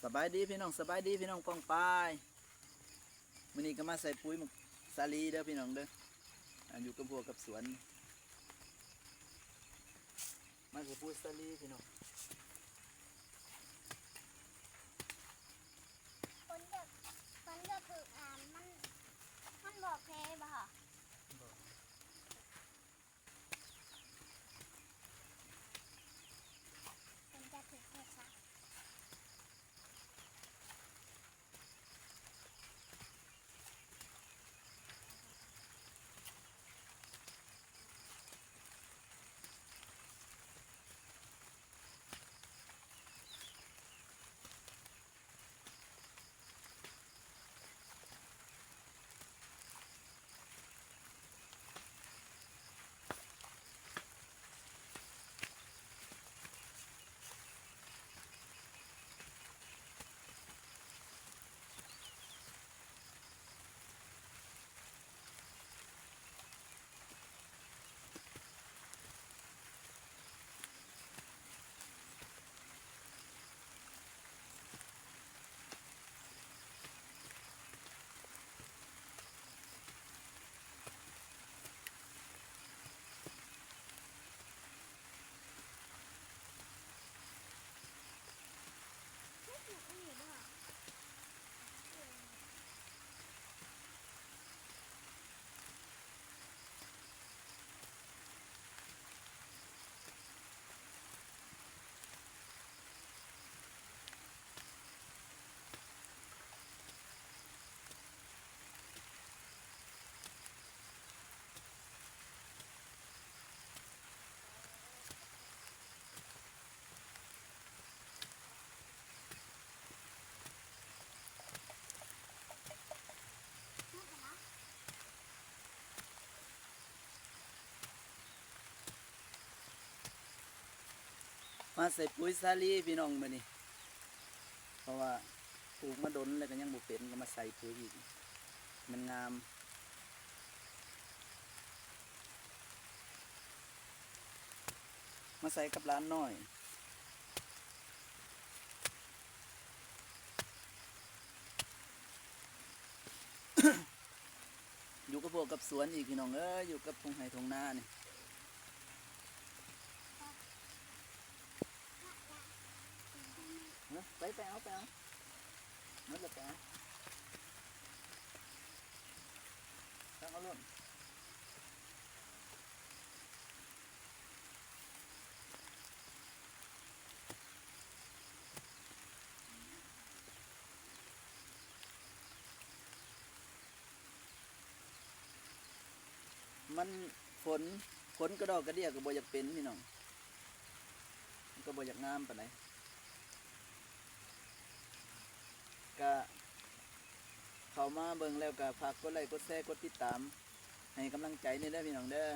สบายดีพี่น้องสบายดีพี่น้องป้องปายมื้อนี้ก็มาใส่ปุ๋ยหมักสาลีเด้อพี่น้องเด้ออยู่กับพวกกับสวนมาใส่ปุ๋ยสาลีพี่น้องคนเด็กคือมันบอกเพบ่ค่ะคนจะถึงเพค่ะ ไม่ถูกไม่หนีด้วยพูดกันนะมาใส่ปุ๋ยสาลีพี่น้องมื้อนี้เพราะว่าปลูกมาดนแล้วก็ยังบ่เป็นก็มาใส่ปุ๋ยอีกมันงามมาใส่กับร้านน้อยอยู่กับพวกกับสวนอีกพี่น้องอยู่กับทุ่งไร่ทุ่งนานี่ไปเอานั่นแหละไปเอาตั้งเอาล้นมันฝนกระดอกกระเดียก็บ่อยากเป็นพี่น้องมันก็บ่อยากงามปานใดก็เข้ามาเบิ่งแล้วก็ฝากกดไลค์กดแชร์กดติดตามให้กำลังใจนี่เด้อพี่น้องเด้อ